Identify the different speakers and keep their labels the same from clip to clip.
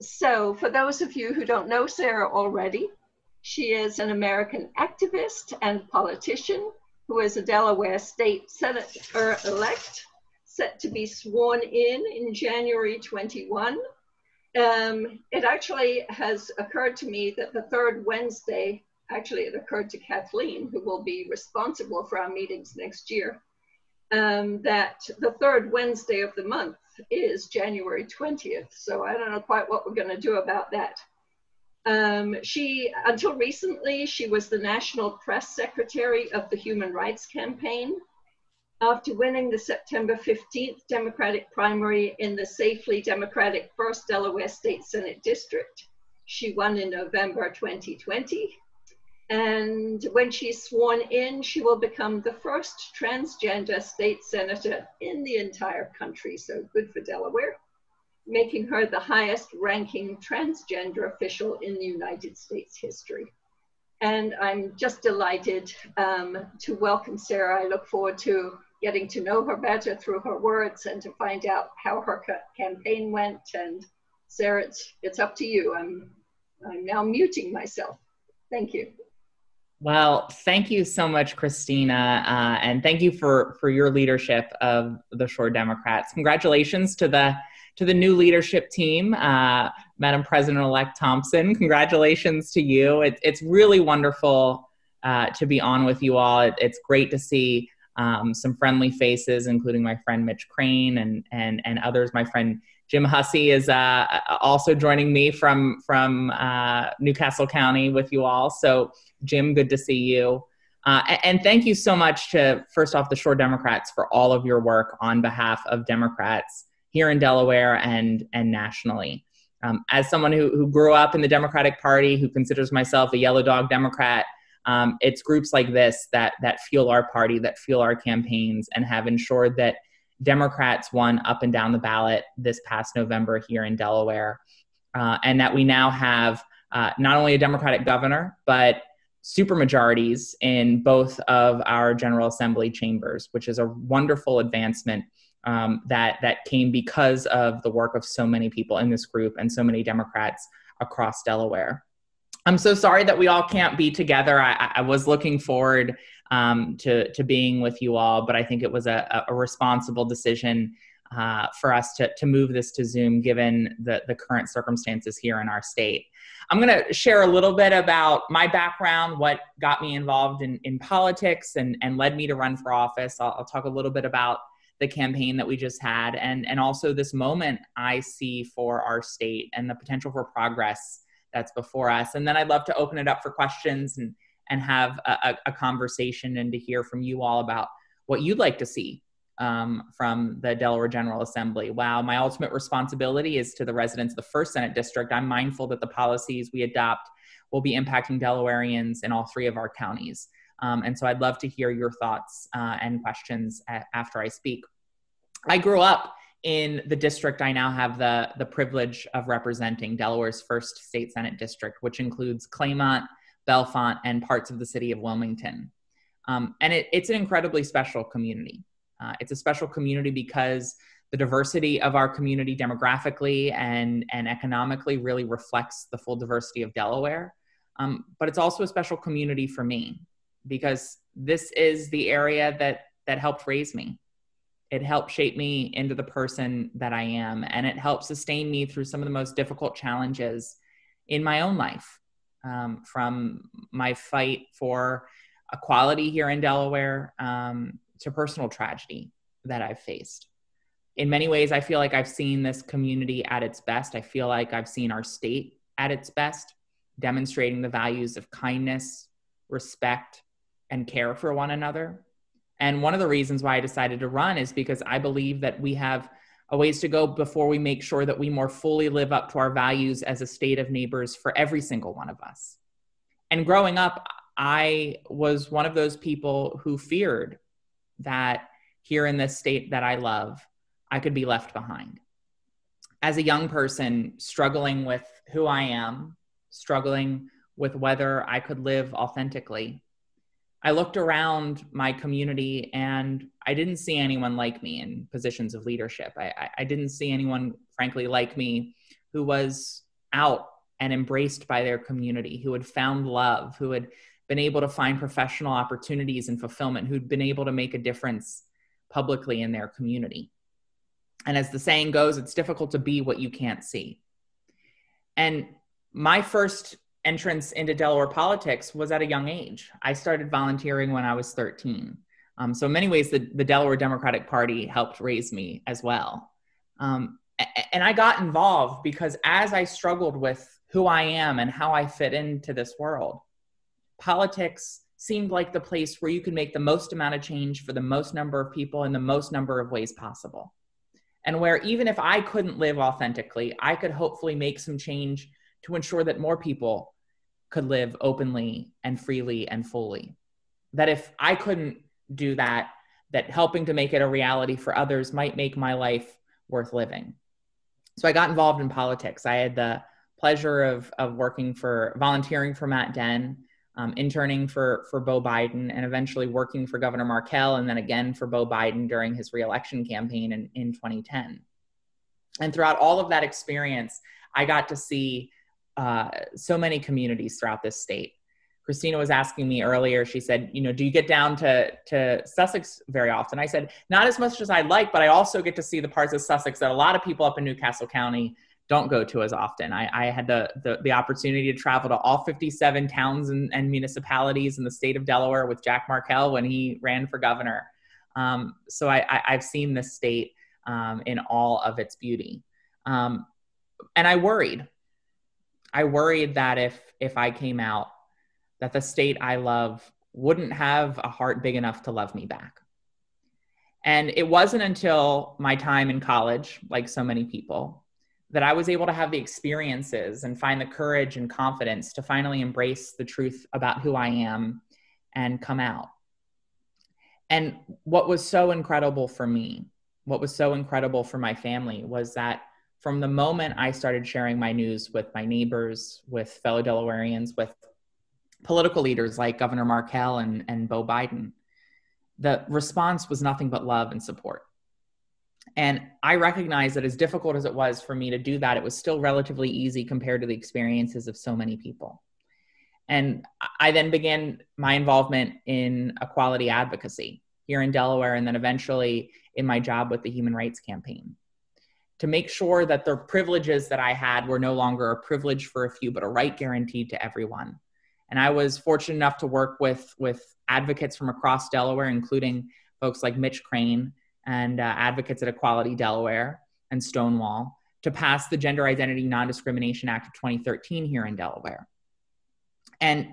Speaker 1: So for those of you who don't know Sarah already, she is an American activist and politician who is a Delaware state senator-elect, set to be sworn in January 21. It actually has occurred to me that the third Wednesday, actually it occurred to Kathleen, who will be responsible for our meetings next year, that the third Wednesday of the month is January 20th. So I don't know quite what we're going to do about that. Until recently, she was the National Press Secretary of the Human Rights Campaign. After winning the September 15th Democratic primary in the safely Democratic 1st Delaware State Senate District, she won in November 2020. And when she's sworn in, she will become the first transgender state senator in the entire country. So good for Delaware, making her the highest ranking transgender official in the United States history. And I'm just delighted to welcome Sarah. I look forward to getting to know her better through her words and to find out how her campaign went. And Sarah, it's up to you. I'm now muting myself. Thank you.
Speaker 2: Well, thank you so much, Christina, and thank you for your leadership of the Shore Democrats. Congratulations to the new leadership team, Madam President-elect Thompson. Congratulations to you. It's really wonderful to be on with you all. It's great to see some friendly faces, including my friend Mitch Crane and others. My friend Jim Hussey is also joining me from Newcastle County with you all. So Jim, good to see you. And thank you so much to, first off, the Shore Democrats for all of your work on behalf of Democrats here in Delaware and nationally. As someone who grew up in the Democratic Party, who considers myself a yellow dog Democrat, it's groups like this that fuel our party, that fuel our campaigns, and have ensured that Democrats won up and down the ballot this past November here in Delaware, and that we now have not only a Democratic governor, but supermajorities in both of our General Assembly chambers, which is a wonderful advancement that came because of the work of so many people in this group and so many Democrats across Delaware. I'm so sorry that we all can't be together. I was looking forward to being with you all, but I think it was a responsible decision for us to move this to Zoom, given the current circumstances here in our state. I'm going to share a little bit about my background, what got me involved in politics and led me to run for office. I'll talk a little bit about the campaign that we just had and also this moment I see for our state and the potential for progress that's before us. And then I'd love to open it up for questions and have a conversation and to hear from you all about what you'd like to see from the Delaware General Assembly. While my ultimate responsibility is to the residents of the 1st Senate District, I'm mindful that the policies we adopt will be impacting Delawareans in all 3 of our counties. And so I'd love to hear your thoughts and questions after I speak. I grew up in the district I now have the privilege of representing, Delaware's 1st State Senate District, which includes Claymont, Bellefonte, and parts of the city of Wilmington. And it's an incredibly special community. It's a special community because the diversity of our community demographically and economically really reflects the full diversity of Delaware. But it's also a special community for me because this is the area that helped raise me. It helped shape me into the person that I am, and it helped sustain me through some of the most difficult challenges in my own life, from my fight for equality here in Delaware to personal tragedy that I've faced. In many ways, I feel like I've seen this community at its best. I feel like I've seen our state at its best, demonstrating the values of kindness, respect, and care for one another. And one of the reasons why I decided to run is because I believe that we have a ways to go before we make sure that we more fully live up to our values as a state of neighbors for every single one of us. And growing up, I was one of those people who feared that here in this state that I love, I could be left behind. As a young person, struggling with who I am, struggling with whether I could live authentically, I looked around my community and I didn't see anyone like me in positions of leadership. I didn't see anyone, frankly, like me who was out and embraced by their community, who had found love, who had been able to find professional opportunities and fulfillment, who'd been able to make a difference publicly in their community. And as the saying goes, it's difficult to be what you can't see. And my first entrance into Delaware politics was at a young age. I started volunteering when I was 13. So in many ways, the Delaware Democratic Party helped raise me as well. And I got involved because as I struggled with who I am and how I fit into this world, politics seemed like the place where you could make the most amount of change for the most number of people in the most number of ways possible. And where even if I couldn't live authentically, I could hopefully make some change to ensure that more people could live openly and freely and fully. That if I couldn't do that, that helping to make it a reality for others might make my life worth living. So I got involved in politics. I had the pleasure of volunteering for Matt Dehn, interning for Beau Biden, and eventually working for Governor Markell, and then again for Beau Biden during his reelection campaign in 2010. And throughout all of that experience, I got to see so many communities throughout this state. Christina was asking me earlier, she said, do you get down to Sussex very often? I said, not as much as I'd like, but I also get to see the parts of Sussex that a lot of people up in Newcastle County don't go to as often. I had the opportunity to travel to all 57 towns and municipalities in the state of Delaware with Jack Markell when he ran for governor. So I've seen this state in all of its beauty. And I worried that if I came out, that the state I love wouldn't have a heart big enough to love me back. And it wasn't until my time in college, like so many people, that I was able to have the experiences and find the courage and confidence to finally embrace the truth about who I am and come out. And what was so incredible for me, what was so incredible for my family, was that from the moment I started sharing my news with my neighbors, with fellow Delawareans, with political leaders like Governor Markell and Beau Biden, the response was nothing but love and support. And I recognize that as difficult as it was for me to do that, it was still relatively easy compared to the experiences of so many people. And I then began my involvement in equality advocacy here in Delaware, and then eventually in my job with the Human Rights Campaign, to make sure that the privileges that I had were no longer a privilege for a few, but a right guaranteed to everyone. And I was fortunate enough to work with advocates from across Delaware, including folks like Mitch Crane and advocates at Equality Delaware and Stonewall, to pass the Gender Identity Non-Discrimination Act of 2013 here in Delaware. And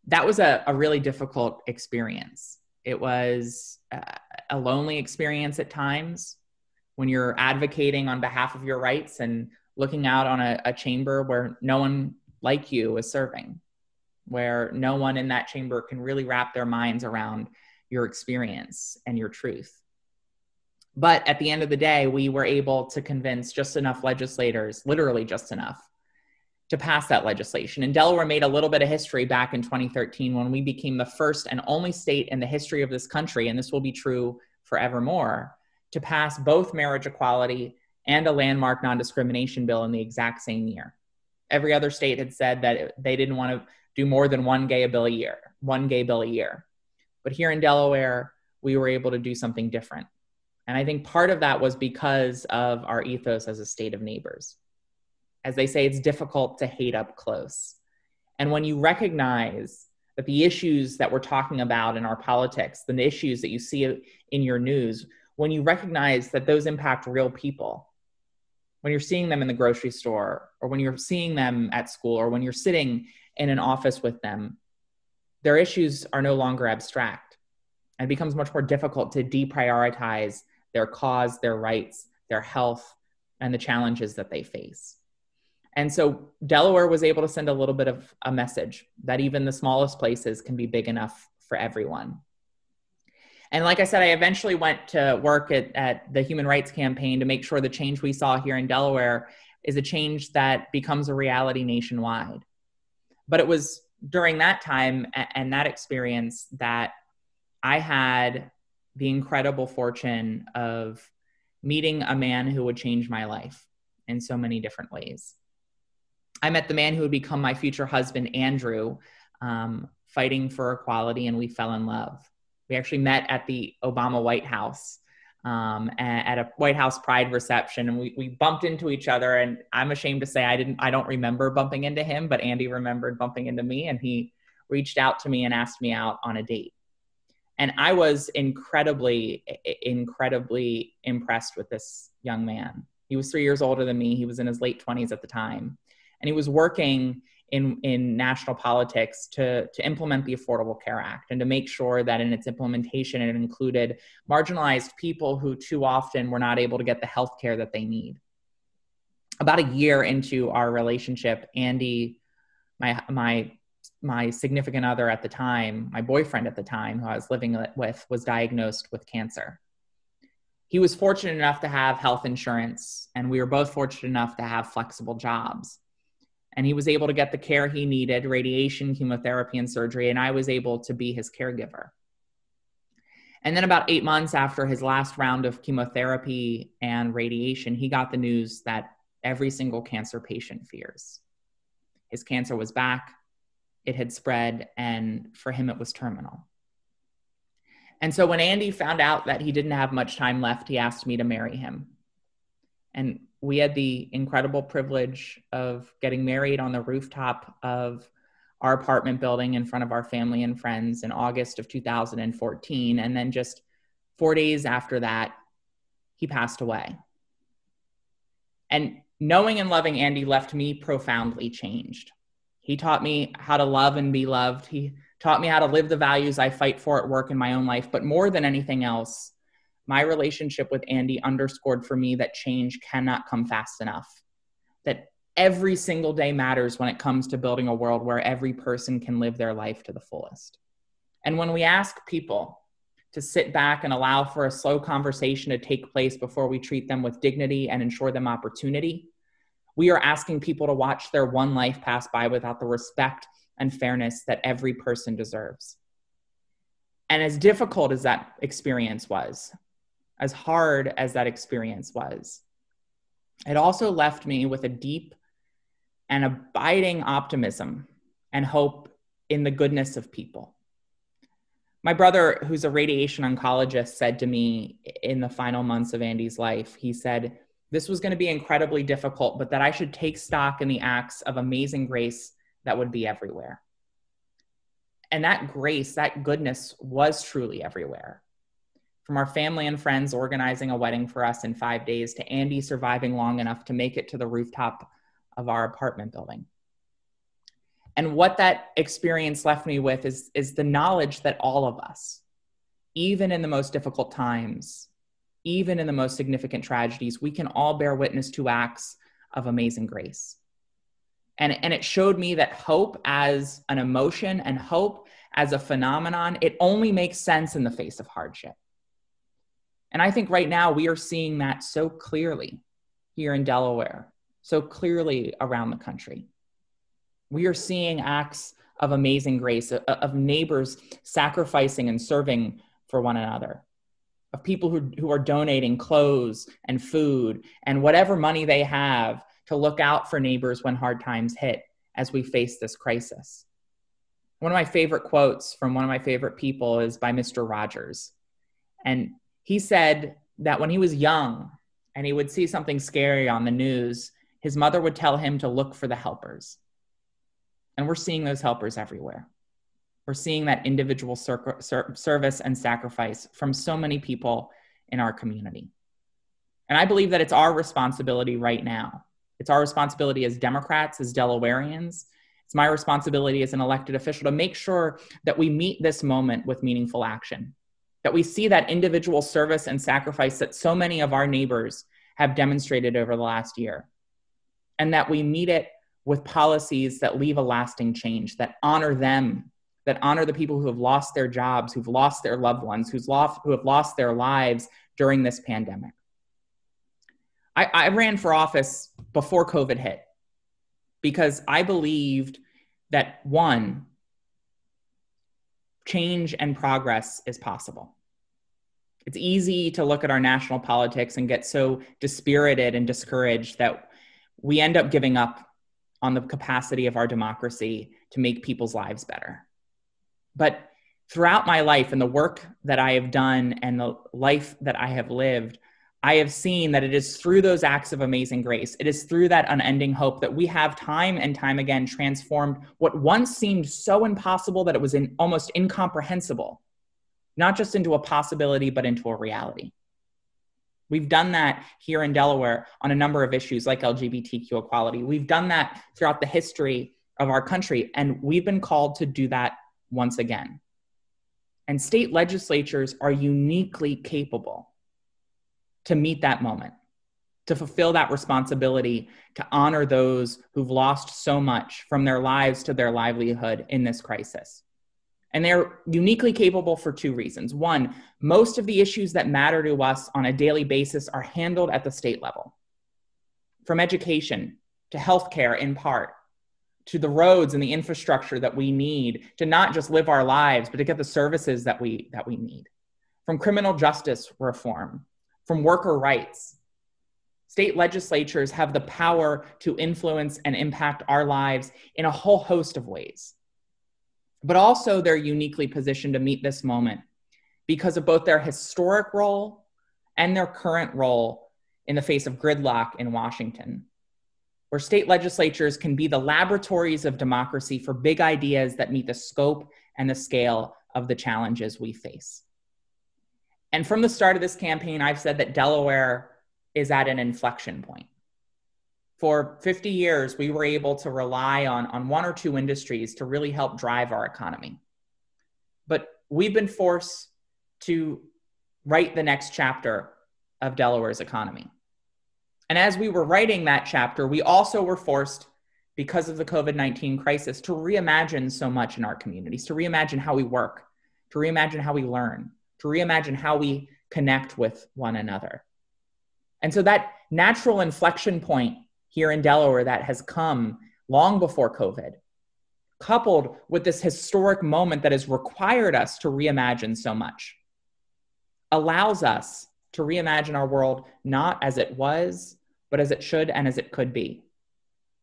Speaker 2: that was a really difficult experience. It was a lonely experience at times when you're advocating on behalf of your rights and looking out on a chamber where no one like you is serving, where no one in that chamber can really wrap their minds around your experience and your truth. But at the end of the day, we were able to convince just enough legislators, literally just enough, to pass that legislation. And Delaware made a little bit of history back in 2013 when we became the first and only state in the history of this country, and this will be true forevermore, to pass both marriage equality and a landmark non-discrimination bill in the exact same year. Every other state had said that they didn't want to do more than one gay bill a year. But here in Delaware, we were able to do something different. And I think part of that was because of our ethos as a state of neighbors. As they say, it's difficult to hate up close. And when you recognize that the issues that we're talking about in our politics, the issues that you see in your news, when you recognize that those impact real people, when you're seeing them in the grocery store, or when you're seeing them at school, or when you're sitting in an office with them, their issues are no longer abstract. And it becomes much more difficult to deprioritize their cause, their rights, their health, and the challenges that they face. And so Delaware was able to send a little bit of a message that even the smallest places can be big enough for everyone. And like I said, I eventually went to work at the Human Rights Campaign to make sure the change we saw here in Delaware is a change that becomes a reality nationwide. But it was during that time and that experience that I had the incredible fortune of meeting a man who would change my life. in so many different ways. I met the man who would become my future husband, Andrew, fighting for equality, and we fell in love. We actually met at the Obama White House, at a White House Pride reception, and we bumped into each other. And I'm ashamed to say I don't remember bumping into him, but Andy remembered bumping into me, and he reached out to me and asked me out on a date. And I was incredibly, incredibly impressed with this young man. He was 3 years older than me. He was in his late 20s at the time. And he was working in national politics to implement the Affordable Care Act and to make sure that in its implementation, it included marginalized people who too often were not able to get the health care that they need. About a year into our relationship, Andy, my significant other at the time, my boyfriend at the time, who I was living with, was diagnosed with cancer. He was fortunate enough to have health insurance, and we were both fortunate enough to have flexible jobs. And he was able to get the care he needed, radiation, chemotherapy, and surgery, and I was able to be his caregiver. And then about 8 months after his last round of chemotherapy and radiation, he got the news that every single cancer patient fears. His cancer was back, it had spread, and for him it was terminal. And so when Andy found out that he didn't have much time left, he asked me to marry him. And we had the incredible privilege of getting married on the rooftop of our apartment building in front of our family and friends in August of 2014. And then just 4 days after that, he passed away. And knowing and loving Andy left me profoundly changed. He taught me how to love and be loved. He taught me how to live the values I fight for at work in my own life. But more than anything else, my relationship with Andy underscored for me that change cannot come fast enough, that every single day matters when it comes to building a world where every person can live their life to the fullest. And when we ask people to sit back and allow for a slow conversation to take place before we treat them with dignity and ensure them opportunity, we are asking people to watch their one life pass by without the respect and fairness that every person deserves. And as difficult as that experience was, as hard as that experience was, it also left me with a deep and abiding optimism and hope in the goodness of people. My brother, who's a radiation oncologist, said to me in the final months of Andy's life, he said, this was going to be incredibly difficult, but that I should take stock in the acts of amazing grace that would be everywhere. And that grace, that goodness was truly everywhere. From our family and friends organizing a wedding for us in 5 days to Andy surviving long enough to make it to the rooftop of our apartment building. And what that experience left me with is the knowledge that all of us, even in the most difficult times, even in the most significant tragedies, we can all bear witness to acts of amazing grace. And it showed me that hope as an emotion and hope as a phenomenon, it only makes sense in the face of hardship. And I think right now we are seeing that so clearly here in Delaware, so clearly around the country. We are seeing acts of amazing grace, of neighbors sacrificing and serving for one another, of people who are donating clothes and food and whatever money they have to look out for neighbors when hard times hit as we face this crisis. One of my favorite quotes from one of my favorite people is by Mr. Rogers. And he said that when he was young and he would see something scary on the news, his mother would tell him to look for the helpers. And we're seeing those helpers everywhere. We're seeing that individual service and sacrifice from so many people in our community. And I believe that it's our responsibility right now. It's our responsibility as Democrats, as Delawareans. It's my responsibility as an elected official to make sure that we meet this moment with meaningful action, that we see that individual service and sacrifice that so many of our neighbors have demonstrated over the last year, and that we meet it with policies that leave a lasting change, that honor them, that honor the people who have lost their jobs, who've lost their loved ones, who have lost their lives during this pandemic. I ran for office before COVID hit because I believed that, one, change and progress is possible. It's easy to look at our national politics and get so dispirited and discouraged that we end up giving up on the capacity of our democracy to make people's lives better. But throughout my life and the work that I have done and the life that I have lived, I have seen that it is through those acts of amazing grace, it is through that unending hope that we have time and time again transformed what once seemed so impossible that it was almost incomprehensible, not just into a possibility, but into a reality. We've done that here in Delaware on a number of issues like LGBTQ equality. We've done that throughout the history of our country, and we've been called to do that once again. And state legislatures are uniquely capable to meet that moment, to fulfill that responsibility, to honor those who've lost so much from their lives to their livelihood in this crisis. And they're uniquely capable for two reasons. One, most of the issues that matter to us on a daily basis are handled at the state level. From education to healthcare in part, to the roads and the infrastructure that we need to not just live our lives, but to get the services that we need. From criminal justice reform, from worker rights. State legislatures have the power to influence and impact our lives in a whole host of ways. But also they're uniquely positioned to meet this moment because of both their historic role and their current role in the face of gridlock in Washington, where state legislatures can be the laboratories of democracy for big ideas that meet the scope and the scale of the challenges we face. And from the start of this campaign, I've said that Delaware is at an inflection point. For 50 years, we were able to rely on one or two industries to really help drive our economy. But we've been forced to write the next chapter of Delaware's economy. And as we were writing that chapter, we also were forced, because of the COVID-19 crisis, to reimagine so much in our communities, to reimagine how we work, to reimagine how we learn, to reimagine how we connect with one another. And so that natural inflection point here in Delaware that has come long before COVID, coupled with this historic moment that has required us to reimagine so much, allows us to reimagine our world not as it was, but as it should and as it could be,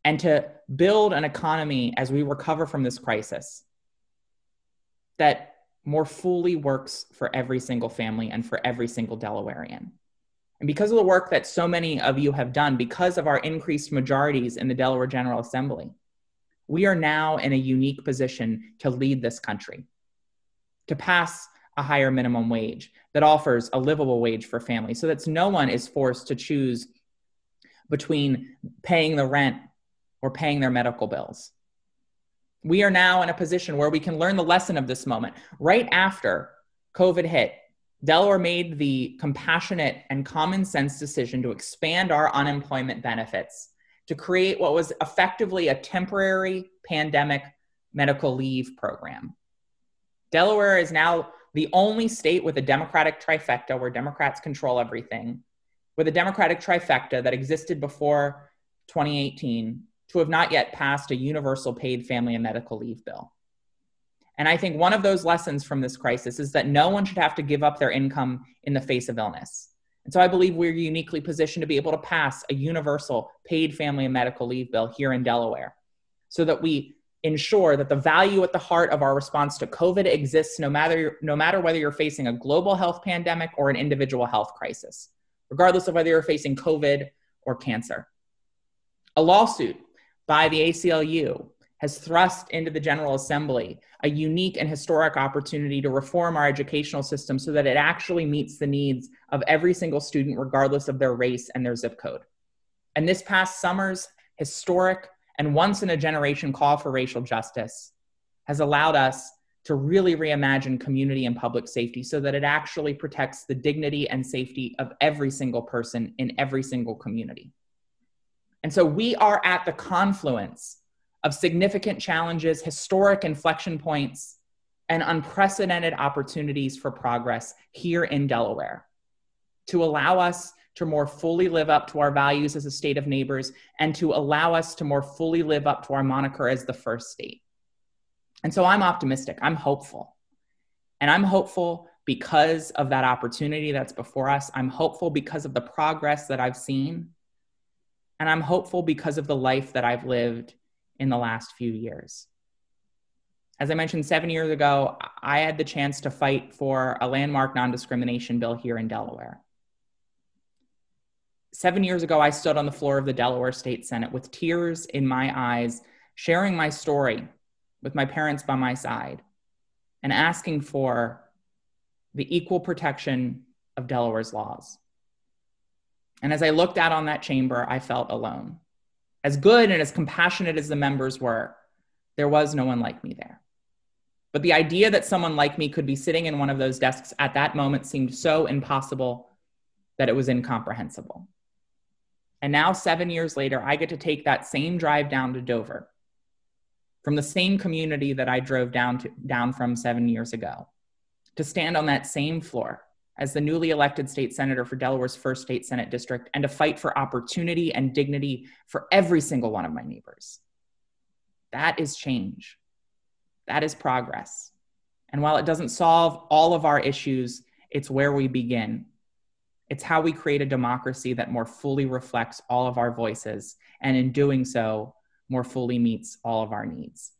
Speaker 2: and to build an economy as we recover from this crisis that more fully works for every single family and for every single Delawarean. And because of the work that so many of you have done, because of our increased majorities in the Delaware General Assembly, we are now in a unique position to lead this country, to pass a higher minimum wage that offers a livable wage for families so that no one is forced to choose between paying the rent or paying their medical bills. We are now in a position where we can learn the lesson of this moment. Right after COVID hit, Delaware made the compassionate and common sense decision to expand our unemployment benefits to create what was effectively a temporary pandemic medical leave program. Delaware is now the only state with a Democratic trifecta where Democrats control everything, with a Democratic trifecta that existed before 2018 to have not yet passed a universal paid family and medical leave bill. And I think one of those lessons from this crisis is that no one should have to give up their income in the face of illness. And so I believe we're uniquely positioned to be able to pass a universal paid family and medical leave bill here in Delaware so that we ensure that the value at the heart of our response to COVID exists no matter whether you're facing a global health pandemic or an individual health crisis, regardless of whether you're facing COVID or cancer. A lawsuit by the ACLU has thrust into the General Assembly a unique and historic opportunity to reform our educational system so that it actually meets the needs of every single student, regardless of their race and their zip code. And this past summer's historic and once-in-a-generation call for racial justice has allowed us to really reimagine community and public safety so that it actually protects the dignity and safety of every single person in every single community. And so we are at the confluence of significant challenges, historic inflection points, and unprecedented opportunities for progress here in Delaware to allow us to more fully live up to our values as a state of neighbors and to allow us to more fully live up to our moniker as the first state. And so I'm optimistic, I'm hopeful. And I'm hopeful because of that opportunity that's before us. I'm hopeful because of the progress that I've seen. And I'm hopeful because of the life that I've lived in the last few years. As I mentioned, 7 years ago, I had the chance to fight for a landmark non-discrimination bill here in Delaware. 7 years ago, I stood on the floor of the Delaware State Senate with tears in my eyes, sharing my story with my parents by my side and asking for the equal protection of Delaware's laws. And as I looked out on that chamber, I felt alone. As good and as compassionate as the members were, there was no one like me there. But the idea that someone like me could be sitting in one of those desks at that moment seemed so impossible that it was incomprehensible. And now, 7 years later, I get to take that same drive down to Dover from the same community that I drove down from 7 years ago, to stand on that same floor as the newly elected state senator for Delaware's 1st state Senate district and to fight for opportunity and dignity for every single one of my neighbors. That is change. That is progress. And while it doesn't solve all of our issues, it's where we begin. It's how we create a democracy that more fully reflects all of our voices, and in doing so, more fully meets all of our needs.